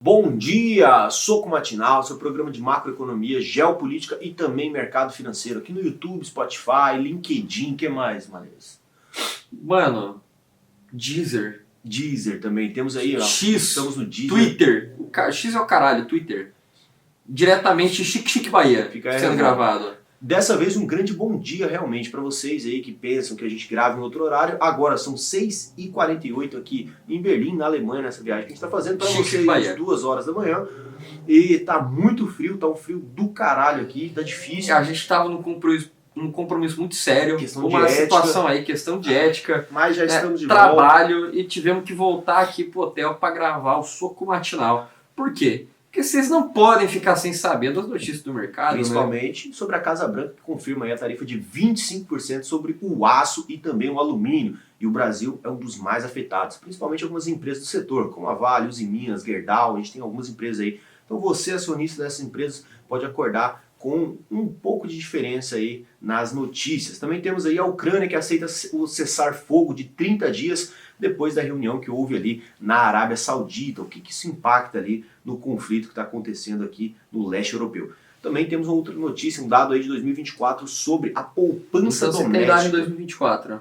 Bom dia, Soco Matinal, seu programa de macroeconomia, geopolítica e também mercado financeiro aqui no YouTube, Spotify, LinkedIn, que mais, Maneiras? Mano, Deezer, Deezer também, temos aí, ó, X, estamos no Deezer. Twitter, X é o caralho, Twitter. Diretamente Chique Bahia, Fica aí, sendo gravado. Dessa vez um grande bom dia realmente para vocês aí que pensam que a gente grava em outro horário. Agora são 6h48 aqui em Berlim, na Alemanha, nessa viagem que a gente está fazendo para vocês às 2 horas da manhã. E tá muito frio, tá um frio do caralho aqui, tá difícil. A gente tava num compromisso muito sério, Questão uma de situação aí, questão de ética, mas já estamos de trabalho, volta. E tivemos que voltar aqui pro hotel para gravar o Soco Matinal. Por quê? Porque vocês não podem ficar sem saber das notícias do mercado, principalmente sobre a Casa Branca, que confirma aí a tarifa de 25% sobre o aço e também o alumínio. E o Brasil é um dos mais afetados, principalmente algumas empresas do setor, como a Vale, Usiminas, Gerdau, a gente tem algumas empresas aí. Então você, acionista dessas empresas, pode acordar com um pouco de diferença aí nas notícias. Também temos aí a Ucrânia, que aceita o cessar-fogo de 30 dias depois da reunião que houve ali na Arábia Saudita. O que isso impacta ali no conflito que está acontecendo aqui no leste europeu. Também temos uma outra notícia, um dado aí de 2024 sobre a poupança então, doméstica. Você tem dado em 2024?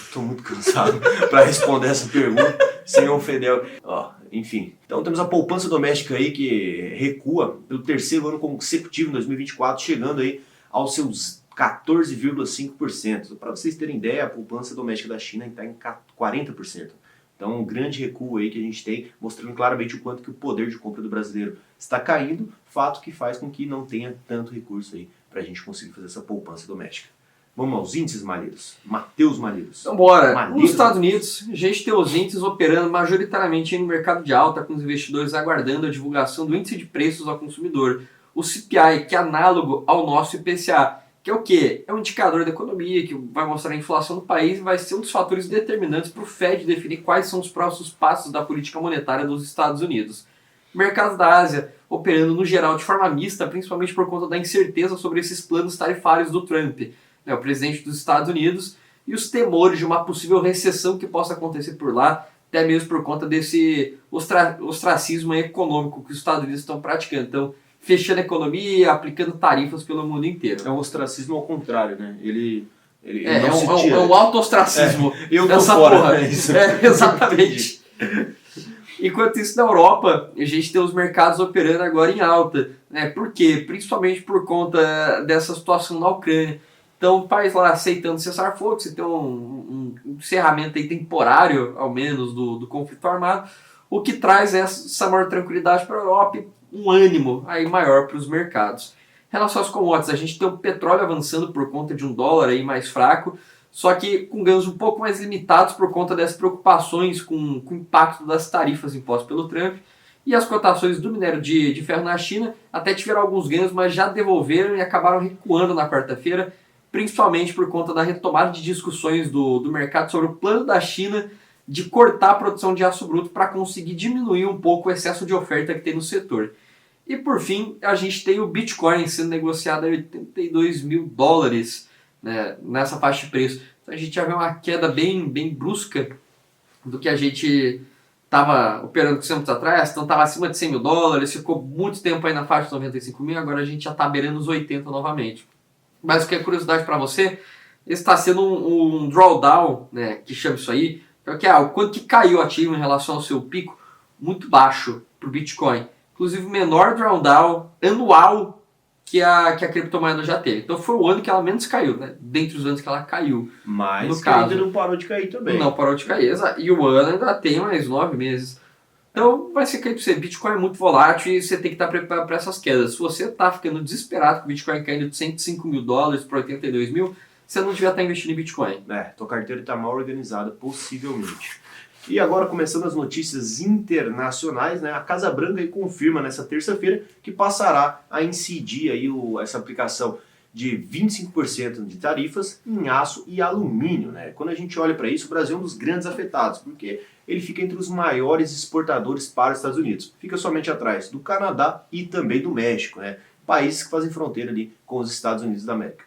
Estou muito cansado para responder essa pergunta sem ofender. Enfim, então temos a poupança doméstica aí que recua pelo terceiro ano consecutivo em 2024, chegando aí aos seus 14,5%. Para vocês terem ideia, a poupança doméstica da China está em 40%. Então, um grande recuo aí que a gente tem, mostrando claramente o quanto que o poder de compra do brasileiro está caindo, fato que faz com que não tenha tanto recurso aí para a gente conseguir fazer essa poupança doméstica. Vamos aos índices, Malheiros. Matheus Malheiros. Então bora. Nos Estados Unidos, a gente tem os índices operando majoritariamente no mercado de alta, com os investidores aguardando a divulgação do índice de preços ao consumidor, o CPI, que é análogo ao nosso IPCA, que é o quê? É um indicador da economia que vai mostrar a inflação do país e vai ser um dos fatores determinantes para o Fed definir quais são os próximos passos da política monetária dos Estados Unidos. Mercados da Ásia operando no geral de forma mista, principalmente por conta da incerteza sobre esses planos tarifários do Trump, o presidente dos Estados Unidos, e os temores de uma possível recessão que possa acontecer por lá, até mesmo por conta desse ostracismo econômico que os Estados Unidos estão praticando. Então, fechando a economia, aplicando tarifas pelo mundo inteiro. É um ostracismo ao contrário, né? Ele é um auto-ostracismo. Eu tô fora, porra. Exatamente. Enquanto isso, na Europa, a gente tem os mercados operando agora em alta. Por quê? Principalmente por conta dessa situação na Ucrânia. Então, o país lá aceitando cessar-fogo, você tem um encerramento aí temporário, ao menos, do conflito armado, o que traz essa maior tranquilidade para a Europa e um ânimo aí maior para os mercados. Em relação às commodities, a gente tem o petróleo avançando por conta de um dólar aí mais fraco, só que com ganhos um pouco mais limitados por conta dessas preocupações com o impacto das tarifas impostas pelo Trump. E as cotações do minério de ferro na China até tiveram alguns ganhos, mas já devolveram e acabaram recuando na quarta-feira, principalmente por conta da retomada de discussões do mercado sobre o plano da China de cortar a produção de aço bruto para conseguir diminuir um pouco o excesso de oferta que tem no setor. E por fim, a gente tem o Bitcoin sendo negociado a $82 mil, né, nessa faixa de preço. Então a gente já vê uma queda bem brusca do que a gente estava operando 5 anos atrás. Então estava acima de $100 mil, ficou muito tempo aí na faixa de 95 mil, agora a gente já está beirando os 80 novamente. Mas o que é curiosidade para você, esse está sendo um drawdown, né, que chama isso aí, que é o quanto que caiu o ativo em relação ao seu pico, muito baixo para o Bitcoin. Inclusive o menor drawdown anual que a criptomoeda já teve. Então foi o ano que ela menos caiu, né? Dentre os anos que ela caiu. Mas no caso, ainda não parou de cair também. Não parou de cair, e o ano ainda tem mais 9 meses. Então vai ser cair para você. Bitcoin é muito volátil e você tem que estar preparado para essas quedas. Se você está ficando desesperado com o Bitcoin caindo de $105 mil para 82 mil, você não devia estar investindo em Bitcoin. Tua carteira está mal organizada, possivelmente. E agora, começando as notícias internacionais, né? A Casa Branca aí confirma nessa terça-feira que passará a incidir aí essa aplicação de 25% de tarifas em aço e alumínio, né? Quando a gente olha para isso, o Brasil é um dos grandes afetados, porque ele fica entre os maiores exportadores para os Estados Unidos. Fica somente atrás do Canadá e também do México, né? Países que fazem fronteira ali com os Estados Unidos da América.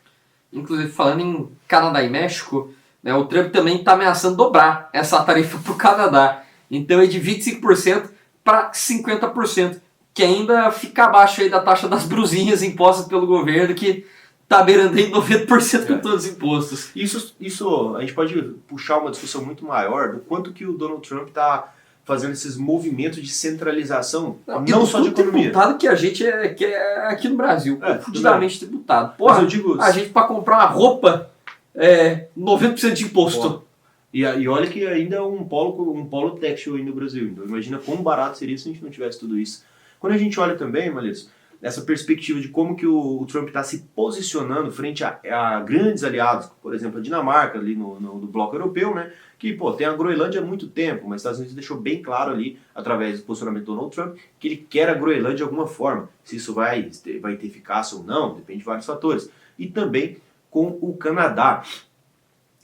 Inclusive, falando em Canadá e México, né, o Trump também está ameaçando dobrar essa tarifa para o Canadá. Então é de 25% para 50%, que ainda fica abaixo aí da taxa das brusinhas impostas pelo governo, que está beirando em 90% com todos os impostos. Isso a gente pode puxar uma discussão muito maior do quanto que o Donald Trump está fazendo esses movimentos de centralização, não só de economia. Tributado que a gente que é aqui no Brasil, fudidamente tributado. Porra, eu digo, a gente para comprar uma roupa, 90% de imposto. Porra. E olha que ainda é um polo têxtil aí no Brasil. Então imagina quão barato seria se a gente não tivesse tudo isso. Quando a gente olha também, Malheiro, essa perspectiva de como que o Trump está se posicionando frente a grandes aliados, por exemplo, a Dinamarca ali no bloco europeu, né? Que tem a Groenlândia há muito tempo, mas os Estados Unidos deixou bem claro ali, através do posicionamento do Donald Trump, que ele quer a Groenlândia de alguma forma. Se isso vai ter eficácia ou não, depende de vários fatores. E também com o Canadá.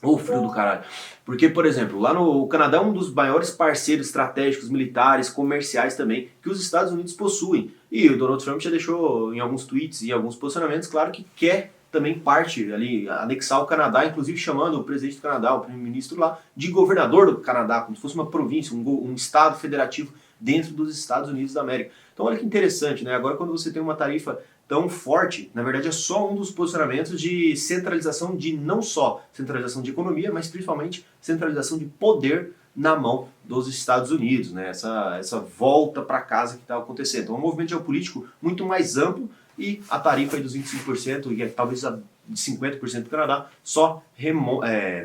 Ô, frio do caralho. Porque, por exemplo, lá no Canadá é um dos maiores parceiros estratégicos, militares, comerciais também, que os Estados Unidos possuem. E o Donald Trump já deixou em alguns tweets e alguns posicionamentos, claro que quer também parte ali, anexar o Canadá, inclusive chamando o presidente do Canadá, o primeiro-ministro lá, de governador do Canadá, como se fosse uma província, um estado federativo dentro dos Estados Unidos da América. Então olha que interessante, né? Agora quando você tem uma tarifa tão forte, na verdade é só um dos posicionamentos de centralização de não só centralização de economia, mas principalmente centralização de poder na mão dos Estados Unidos, né? Essa volta para casa que está acontecendo. Então é um movimento geopolítico muito mais amplo e a tarifa aí dos 25% e talvez a de 50% do Canadá só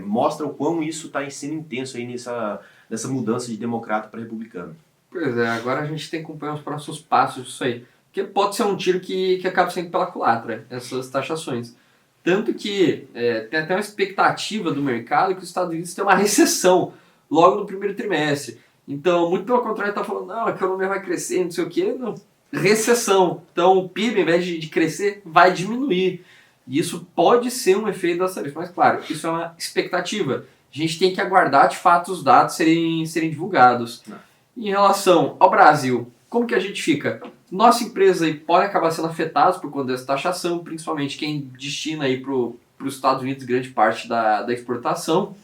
mostra o quão isso está sendo intenso aí nessa mudança de democrata para republicano. Pois é, agora a gente tem que acompanhar os próximos passos disso aí. Porque pode ser um tiro que acaba sendo pela culatra, essas taxações. Tanto que tem até uma expectativa do mercado que os Estados Unidos têm uma recessão logo no primeiro trimestre. Então, muito pelo contrário, está falando, não, a economia vai crescer, não sei o quê. Não, recessão. Então, o PIB, ao invés de crescer, vai diminuir. E isso pode ser um efeito das tarifas. Mas, claro, isso é uma expectativa. A gente tem que aguardar, de fato, os dados serem divulgados. Em relação ao Brasil, como que a gente fica? Nossa empresa aí pode acabar sendo afetada por conta dessa taxação, principalmente quem destina aí para os Estados Unidos grande parte da exportação.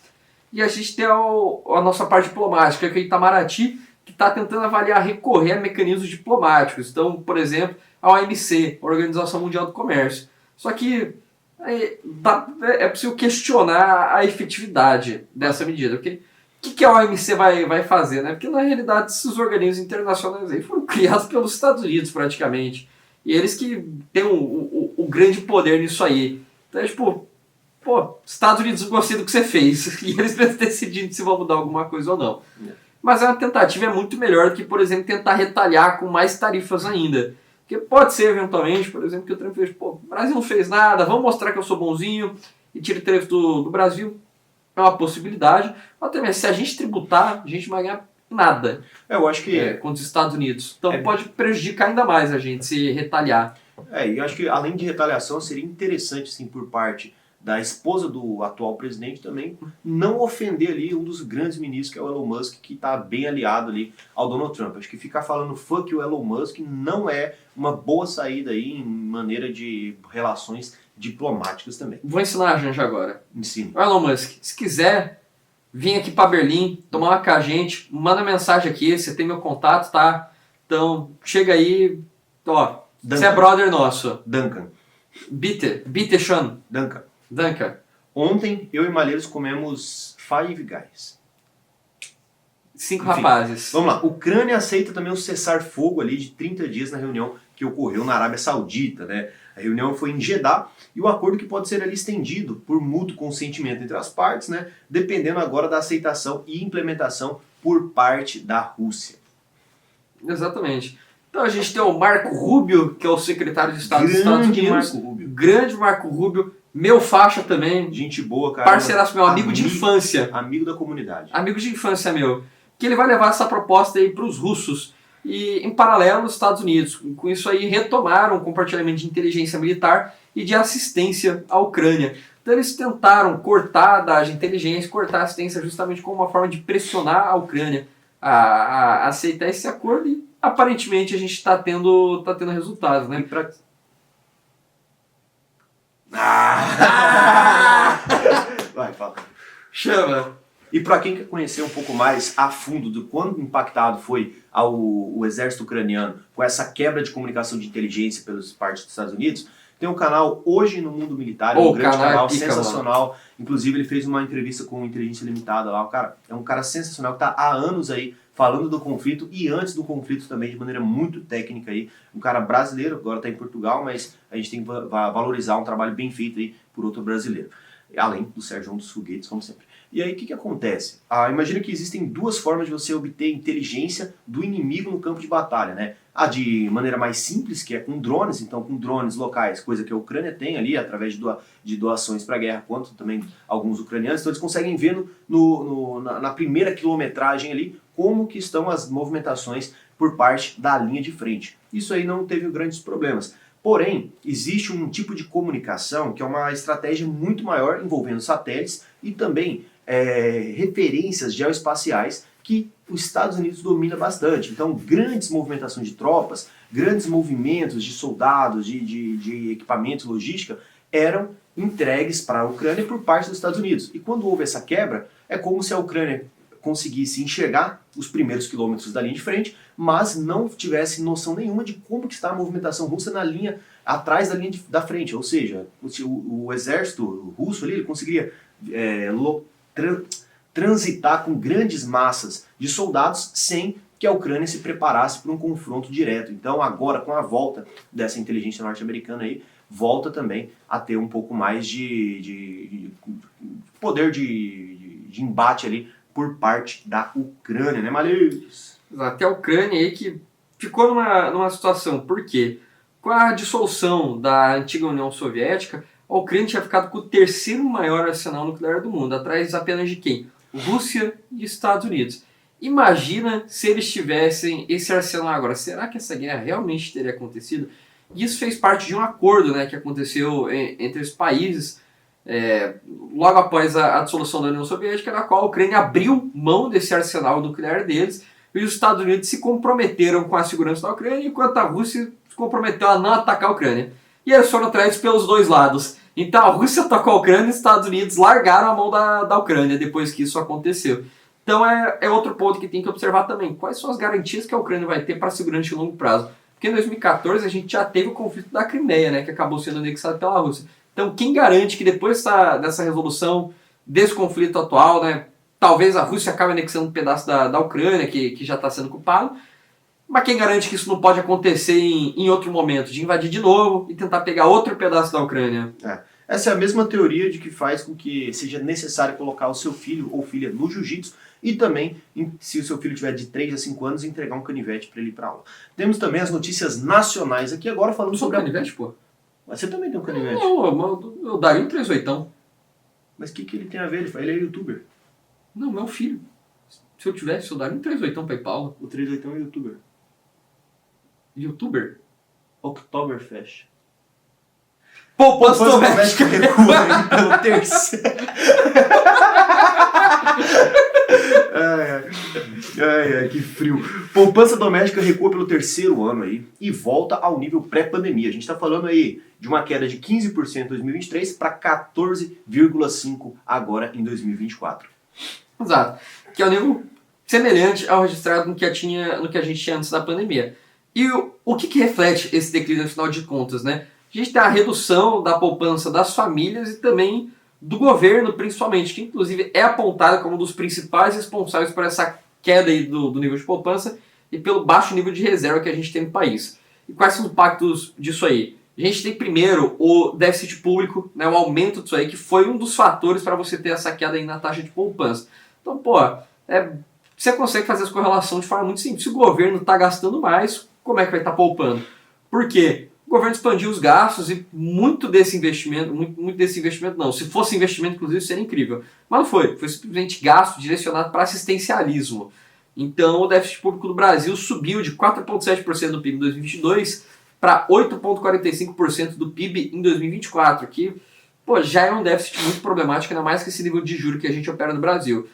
E a gente tem a nossa parte diplomática, que é o Itamaraty, que está tentando avaliar, recorrer a mecanismos diplomáticos. Então, por exemplo, a OMC, a Organização Mundial do Comércio. Só que é possível questionar a efetividade dessa medida. Porque o que a OMC vai fazer, né? Porque na realidade esses organismos internacionais aí foram criados pelos Estados Unidos praticamente. E eles que têm o grande poder nisso aí. Então é tipo, Estados Unidos gostei do que você fez. E eles decidindo se vão mudar alguma coisa ou não. Mas a tentativa é muito melhor do que, por exemplo, tentar retalhar com mais tarifas ainda. Porque pode ser eventualmente, por exemplo, que o Trump fez, o Brasil não fez nada, vamos mostrar que eu sou bonzinho e tire tarifas do Brasil. É uma possibilidade, mas também se a gente tributar, a gente não vai ganhar nada. Eu acho que contra os Estados Unidos. Então pode prejudicar ainda mais a gente se retalhar. E eu acho que além de retaliação, seria interessante, sim, por parte da esposa do atual presidente também, não ofender ali um dos grandes ministros, que é o Elon Musk, que está bem aliado ali ao Donald Trump. Acho que ficar falando fuck o Elon Musk não é uma boa saída aí em maneira de relações diplomáticas também. Vou ensinar a Janja agora. Ensino. O Elon Musk, se quiser vir aqui para Berlim, tomar uma com a gente, manda mensagem aqui, você tem meu contato, tá? Então, chega aí, você é brother nosso. Duncan. Bitte schon. Duncan. Ontem, eu e Malheiros comemos Five Guys. 5 rapazes. Vamos lá. Ucrânia aceita também um cessar-fogo ali de 30 dias na reunião que ocorreu na Arábia Saudita, né? A reunião foi em Jeddah e o acordo que pode ser ali estendido por mútuo consentimento entre as partes, né? Dependendo agora da aceitação e implementação por parte da Rússia. Exatamente. Então a gente tem o Marco Rubio, que é o secretário de Estado dos Estados Unidos. Marco Rubio. Grande Marco Rubio. Meu faixa também. Gente boa, cara. Parceiraço meu, amigo de infância. Amigo da comunidade. Amigo de infância meu. Que ele vai levar essa proposta aí para os russos. E em paralelo os Estados Unidos. Com isso aí retomaram o compartilhamento de inteligência militar e de assistência à Ucrânia. Então eles tentaram cortar a dada de inteligência, cortar a assistência justamente como uma forma de pressionar a Ucrânia a aceitar esse acordo e aparentemente a gente está tendo resultados, né? Vai, fala. Chama. E para quem quer conhecer um pouco mais a fundo do quão impactado foi o exército ucraniano com essa quebra de comunicação de inteligência pelas partes dos Estados Unidos, tem um canal Hoje no Mundo Militar, um grande canal sensacional. Mano. Inclusive ele fez uma entrevista com Inteligência Limitada lá. O cara é um cara sensacional que está há anos aí falando do conflito e antes do conflito também de maneira muito técnica aí. Um cara brasileiro, agora está em Portugal, mas a gente tem que valorizar um trabalho bem feito aí por outro brasileiro. Além do Sérgio dos Foguetes, como sempre. E aí o que acontece? Imagina que existem duas formas de você obter inteligência do inimigo no campo de batalha, né? A de maneira mais simples, que é com drones, então com drones locais, coisa que a Ucrânia tem ali, através de doações para a guerra, quanto também alguns ucranianos, então eles conseguem ver na primeira quilometragem ali como que estão as movimentações por parte da linha de frente. Isso aí não teve grandes problemas. Porém, existe um tipo de comunicação que é uma estratégia muito maior envolvendo satélites e também referências geoespaciais que os Estados Unidos domina bastante. Então, grandes movimentações de tropas, grandes movimentos de soldados, de equipamento, logística, eram entregues para a Ucrânia por parte dos Estados Unidos. E quando houve essa quebra, é como se a Ucrânia conseguisse enxergar os primeiros quilômetros da linha de frente, mas não tivesse noção nenhuma de como que está a movimentação russa na linha, atrás da linha da frente. Ou seja, o exército russo ali, ele conseguiria transitar com grandes massas de soldados sem que a Ucrânia se preparasse para um confronto direto. Então agora, com a volta dessa inteligência norte-americana aí, volta também a ter um pouco mais de poder de embate ali por parte da Ucrânia, né, Malês? Até a Ucrânia aí que ficou numa situação, por quê? Com a dissolução da antiga União Soviética, a Ucrânia tinha ficado com o terceiro maior arsenal nuclear do mundo, atrás apenas de quem? Rússia e Estados Unidos. Imagina se eles tivessem esse arsenal agora. Será que essa guerra realmente teria acontecido? E isso fez parte de um acordo, né, que aconteceu entre os países logo após a dissolução da União Soviética, na qual a Ucrânia abriu mão desse arsenal nuclear deles e os Estados Unidos se comprometeram com a segurança da Ucrânia, enquanto a Rússia se comprometeu a não atacar a Ucrânia. E eles foram atrás pelos dois lados. Então a Rússia atacou a Ucrânia e os Estados Unidos largaram a mão da Ucrânia depois que isso aconteceu. Então é outro ponto que tem que observar também. Quais são as garantias que a Ucrânia vai ter para a segurança de longo prazo? Porque em 2014 a gente já teve o conflito da Crimeia, né, que acabou sendo anexado pela Rússia. Então quem garante que depois dessa resolução, desse conflito atual, né, talvez a Rússia acabe anexando um pedaço da Ucrânia, que já está sendo culpado, mas quem garante que isso não pode acontecer em outro momento, de invadir de novo e tentar pegar outro pedaço da Ucrânia? Essa é a mesma teoria de que faz com que seja necessário colocar o seu filho ou filha no jiu-jitsu e também, se o seu filho tiver de 3 a 5 anos, entregar um canivete para ele ir para aula. Temos também as notícias nacionais aqui agora falando sobre canivete, pô? Mas você também tem um canivete? Não, eu daria um 38. Mas o que ele tem a ver? Ele é youtuber. Não, meu filho. Se eu tivesse, eu daria um 38 para ir pra aula. O 38 é youtuber. Youtuber? Oktoberfest. Poupança doméstica recua aí pelo terceiro. Ai, que frio. Poupança doméstica recua pelo terceiro ano aí e volta ao nível pré-pandemia. A gente está falando aí de uma queda de 15% em 2023 para 14,5% agora em 2024. Exato. Que é um nível semelhante ao registrado no que a gente tinha antes da pandemia. E o que reflete esse declínio, afinal de contas, né? A gente tem a redução da poupança das famílias e também do governo, principalmente, que inclusive é apontado como um dos principais responsáveis por essa queda aí do nível de poupança e pelo baixo nível de reserva que a gente tem no país. E quais são os impactos disso aí? A gente tem primeiro o déficit público, né, o aumento disso aí, que foi um dos fatores para você ter essa queda aí na taxa de poupança. Então, você consegue fazer essa correlação de forma muito simples. Se o governo está gastando mais, como é que vai estar poupando? Por quê? O governo expandiu os gastos e muito desse investimento não. Se fosse investimento, inclusive, seria incrível. Mas não foi. Foi simplesmente gasto direcionado para assistencialismo. Então, o déficit público do Brasil subiu de 4,7% do PIB em 2022 para 8,45% do PIB em 2024, que já é um déficit muito problemático, ainda mais que esse nível de juros que a gente opera no Brasil.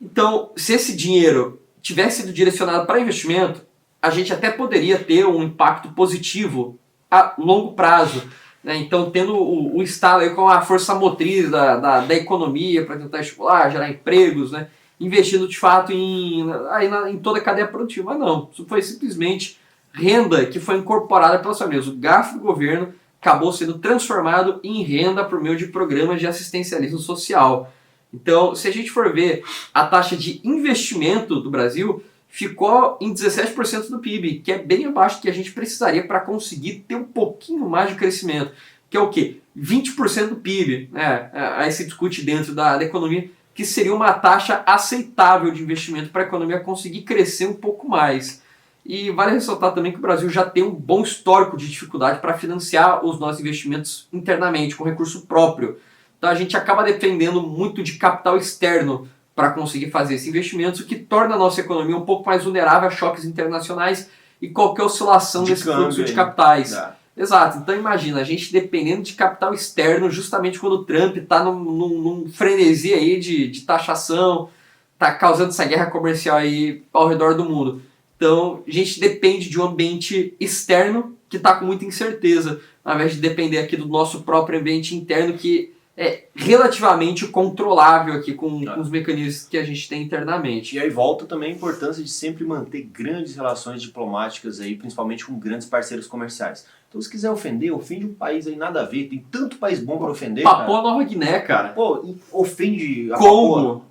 Então, se esse dinheiro tivesse sido direcionado para investimento, a gente até poderia ter um impacto positivo a longo prazo, né? Então, tendo o Estado aí com a força motriz da economia para tentar estimular, gerar empregos, né? Investindo de fato em toda a cadeia produtiva. Mas não, isso foi simplesmente renda que foi incorporada pelas famílias. O gasto do governo acabou sendo transformado em renda por meio de programas de assistencialismo social. Então, se a gente for ver a taxa de investimento do Brasil, ficou em 17% do PIB, que é bem abaixo do que a gente precisaria para conseguir ter um pouquinho mais de crescimento, que é o quê? 20% do PIB, né? Aí se discute dentro da economia, que seria uma taxa aceitável de investimento para a economia conseguir crescer um pouco mais. E vale ressaltar também que o Brasil já tem um bom histórico de dificuldade para financiar os nossos investimentos internamente, com recurso próprio. Então a gente acaba dependendo muito de capital externo para conseguir fazer esses investimentos, o que torna a nossa economia um pouco mais vulnerável a choques internacionais e qualquer oscilação desse fluxo de capitais. Exato, então imagina, a gente dependendo de capital externo, justamente quando o Trump está num frenesi aí de taxação, está causando essa guerra comercial aí ao redor do mundo. Então a gente depende de um ambiente externo que está com muita incerteza, ao invés de depender aqui do nosso próprio ambiente interno, que é relativamente controlável aqui com os mecanismos que a gente tem internamente. E aí volta também a importância de sempre manter grandes relações diplomáticas aí, principalmente com grandes parceiros comerciais. Então se quiser ofender, ofende um país aí nada a ver, tem tanto país bom para ofender. Papua Nova Guiné, cara. Pô, ofende a Congo.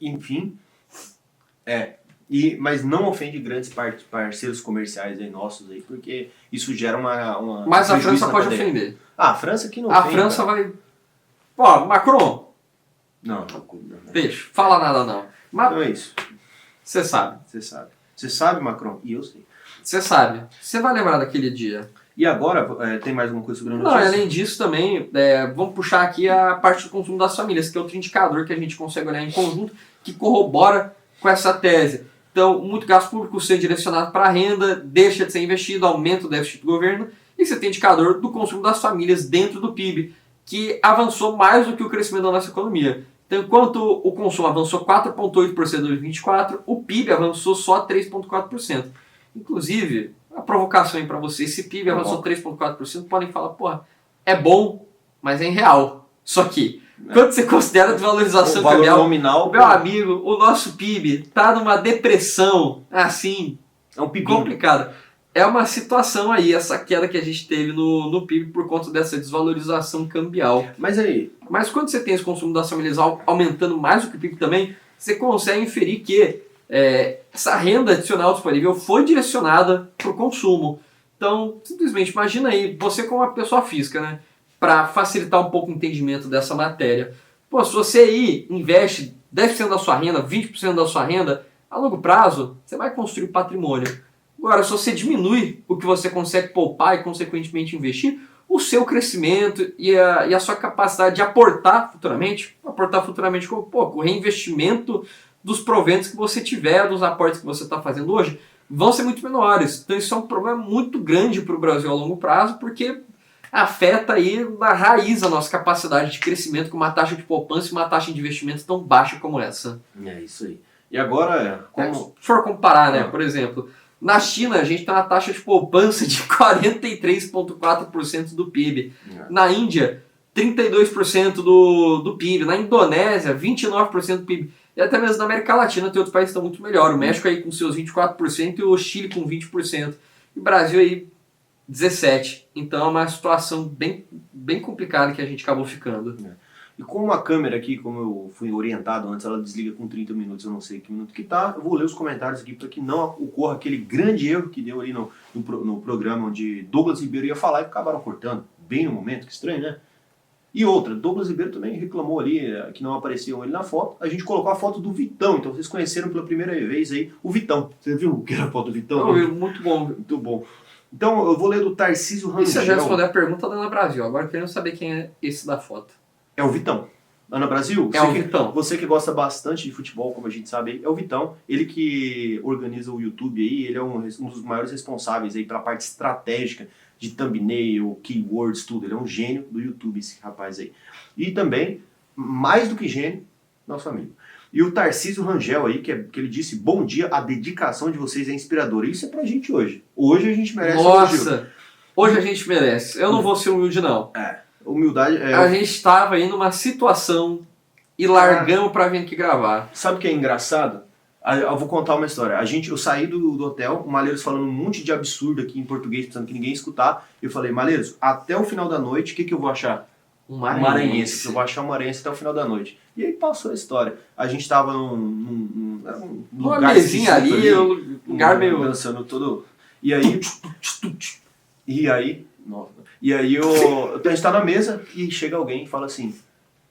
Enfim, mas não ofende grandes parceiros comerciais aí nossos aí, porque isso gera uma Mas a França pode ofender. A França que não A ofende, França cara. vai... Pô, Macron, Não. deixa, fala nada não. Mas Então é isso. você sabe. Você sabe. Você sabe, Macron? E eu sei. Você sabe. Você vai lembrar daquele dia. E agora, tem mais alguma coisa sobre a Não, notícia? além disso também, vamos puxar aqui a parte do consumo das famílias, que é outro indicador que a gente consegue olhar em conjunto, que corrobora com essa tese. Então, muito gasto público sendo direcionado para a renda, deixa de ser investido, aumenta o déficit do governo, e você tem indicador do consumo das famílias dentro do PIB, que avançou mais do que o crescimento da nossa economia. Então, enquanto o consumo avançou 4,8% em 2024, o PIB avançou só 3,4%. Inclusive, a provocação aí para vocês, se PIB avançou 3,4%, podem falar, porra, é bom, mas é em real. Só que, quando você considera a desvalorização o valor cambial, nominal, meu amigo, o nosso PIB está numa depressão, assim, é um PIB complicada. É uma situação aí, essa queda que a gente teve no PIB por conta dessa desvalorização cambial. Mas aí, Mas quando você tem esse consumo das famílias aumentando mais do que o PIB também, você consegue inferir que essa renda adicional disponível foi direcionada para o consumo. Então, simplesmente imagina aí, você como uma pessoa física, né? Para facilitar um pouco o entendimento dessa matéria. Pô, se você aí investe 10% da sua renda, 20% da sua renda, a longo prazo, você vai construir patrimônio. Agora, se você diminui o que você consegue poupar e, consequentemente, investir, o seu crescimento e a sua capacidade de aportar futuramente com o reinvestimento dos proventos que você tiver, dos aportes que você está fazendo hoje, vão ser muito menores. Então isso é um problema muito grande para o Brasil a longo prazo, porque afeta aí na raiz a nossa capacidade de crescimento com uma taxa de poupança e uma taxa de investimento tão baixa como essa. é isso aí. E agora, como... Se for comparar, né, por exemplo, na China a gente tem uma taxa de poupança de 43,4% do PIB. Na Índia, 32% do PIB. Na Indonésia, 29% do PIB. E até mesmo na América Latina tem outros países que estão muito melhor. O México aí com seus 24% e o Chile com 20%. E o Brasil aí 17%. Então é uma situação bem, bem complicada que a gente acabou ficando. E como a câmera aqui, como eu fui orientado antes, ela desliga com 30 minutos, eu não sei que minuto que tá, eu vou ler os comentários aqui para que não ocorra aquele grande erro que deu aí no programa onde Douglas Ribeiro ia falar e acabaram cortando, bem no momento, que estranho, né? E outra, Douglas Ribeiro também reclamou ali que não apareciam ele na foto, a gente colocou a foto do Vitão, então vocês conheceram pela primeira vez aí o Vitão. Você viu que era a foto do Vitão? Muito bom. Muito bom. Então eu vou ler do Tarcísio Rangel. E você já respondeu a pergunta da Ana Brasil, agora querendo saber quem é esse da foto. É o Vitão. Ana Brasil, Vitão. Você que gosta bastante de futebol, como a gente sabe aí, é o Vitão. Ele que organiza o YouTube aí, ele é um dos maiores responsáveis aí pela parte estratégica de thumbnail, keywords, tudo. Ele é um gênio do YouTube, esse rapaz aí. E também, mais do que gênio, nosso amigo. E o Tarcísio Rangel aí, que ele disse, bom dia, a dedicação de vocês é inspiradora. Isso é pra gente hoje. Hoje a gente merece um elogio. Nossa! Hoje a gente merece. Eu não vou ser humilde, não. Humildade A gente estava aí numa situação e largamos pra vir aqui gravar. Sabe o que é engraçado? Eu vou contar uma história. Eu saí do hotel, o Malheiros falando um monte de absurdo aqui em português, pensando que ninguém ia escutar. Eu falei, Malheiros, até o final da noite, o que eu vou achar? Um Maranhense. Eu vou achar um maranhense até o final da noite. E aí passou a história. A gente tava num lugar mesinha ali, um lugar meio... dançando todo... E aí... Nossa. E aí a gente tá na mesa e chega alguém e fala assim...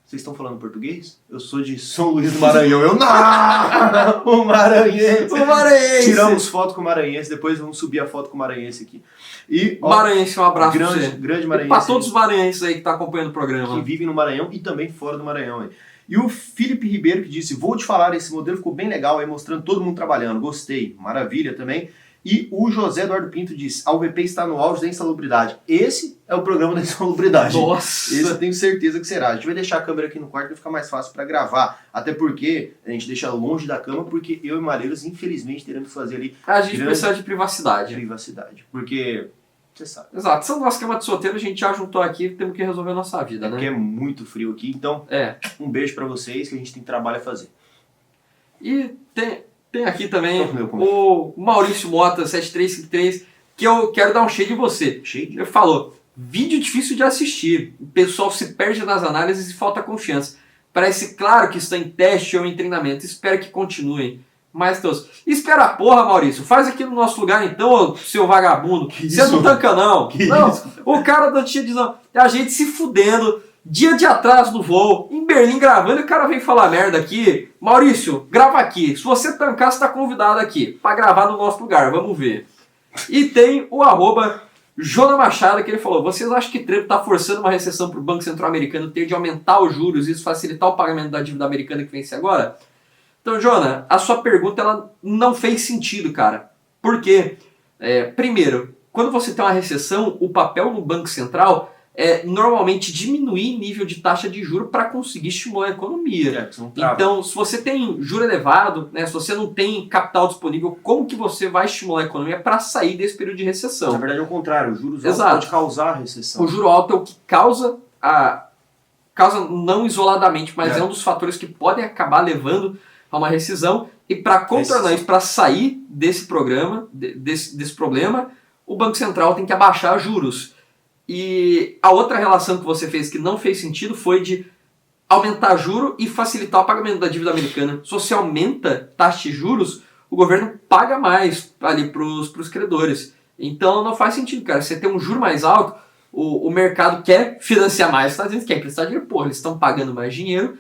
Vocês estão falando português? Eu sou de São Luís do Maranhão. Eu, não! O Maranhense! O Maranhense! Tiramos foto com o Maranhense, depois vamos subir a foto com o Maranhense aqui. E, Maranhense, um abraço grande, pra você. Grande Maranhense. E pra todos os maranhenses aí que tá acompanhando o programa. Que vivem no Maranhão e também fora do Maranhão. Aí. E o Felipe Ribeiro que disse, vou te falar, esse modelo ficou bem legal aí, mostrando todo mundo trabalhando. Gostei, maravilha também. E o José Eduardo Pinto disse, a UVP está no auge da insalubridade. Esse é o programa da insalubridade. Nossa! Esse eu tenho certeza que será. A gente vai deixar a câmera aqui no quarto para ficar mais fácil para gravar. Até porque a gente deixa longe da cama, porque eu e Malheiros, infelizmente, teremos que fazer ali... A gente precisa de privacidade. Porque... Você sabe. Exato. Se é o nosso esquema de solteiro, a gente já juntou aqui, temos que resolver a nossa vida, né? Porque é muito frio aqui. Então, um beijo para vocês, que a gente tem trabalho a fazer. E tem aqui também o Maurício Mota, 7353, que eu quero dar um shade em você. Shade? Ele falou, vídeo difícil de assistir, o pessoal se perde nas análises e falta confiança. Parece claro que está em teste ou em treinamento, espero que continuem. Mas Deus, espera a porra, Maurício, faz aqui no nosso lugar então, ô, seu vagabundo. Você não tanca não. O cara da tia diz, não, a gente se fudendo, dia de atraso no voo, em Berlim gravando, e o cara vem falar merda aqui. Maurício, grava aqui. Se você tancar, você tá convidado aqui pra gravar no nosso lugar, vamos ver. E tem o @Jona Machado, que ele falou, vocês acham que Trump tá forçando uma recessão pro Banco Central Americano ter de aumentar os juros e isso facilitar o pagamento da dívida americana que vence agora? Então, Jona, a sua pergunta ela não fez sentido, cara. Por quê? Primeiro, quando você tem uma recessão, o papel no Banco Central é normalmente diminuir nível de taxa de juros para conseguir estimular a economia. Então, se você tem juro elevado, né, se você não tem capital disponível, como que você vai estimular a economia para sair desse período de recessão? Na verdade é o contrário, o juros alto pode causar a recessão. O juro alto é o que causa não isoladamente, mas é um dos fatores que podem acabar levando a uma rescisão, e para contornar isso, para sair desse programa, desse problema, o Banco Central tem que abaixar juros. E a outra relação que você fez que não fez sentido foi de aumentar juro e facilitar o pagamento da dívida americana. Se você aumenta taxa de juros, o governo paga mais ali para os credores. Então não faz sentido, cara. Você tem um juro mais alto, o mercado quer financiar mais, está dizendo que quer emprestar dinheiro, porra, eles estão pagando mais dinheiro,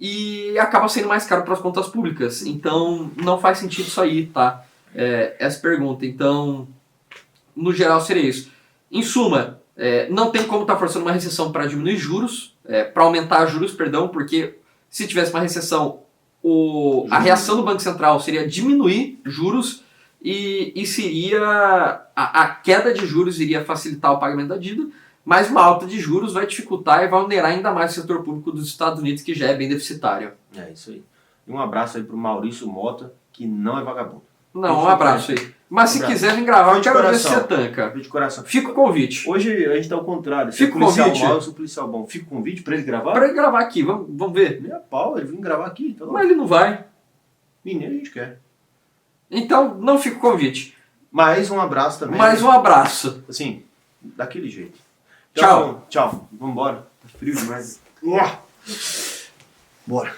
e acaba sendo mais caro para as contas públicas. Então, não faz sentido isso aí, tá? Essa pergunta. Então, no geral, seria isso. Em suma, não tem como estar forçando uma recessão para diminuir juros, para aumentar juros, perdão, porque se tivesse uma recessão, a reação do Banco Central seria diminuir juros e seria a queda de juros iria facilitar o pagamento da dívida, mas uma alta de juros vai dificultar e vai onerar ainda mais o setor público dos Estados Unidos, que já é bem deficitário. É isso aí. E um abraço aí pro Maurício Mota, que não é vagabundo. Não, um abraço aí. Mas se quiser vir gravar, eu quero ver se você tanca. De coração. Fica o convite. Hoje a gente tá ao contrário. Fica o convite. Mal, eu sou policial bom. Fica o convite pra ele gravar? Pra ele gravar aqui, vamos ver. Meia pau, ele vem gravar aqui. Então... Mas ele não vai. E nem a gente quer. Então, não fica o convite. Mais um abraço também. Mais um abraço. Assim, daquele jeito. Então, tchau. Vambora. Tá frio demais. Bora.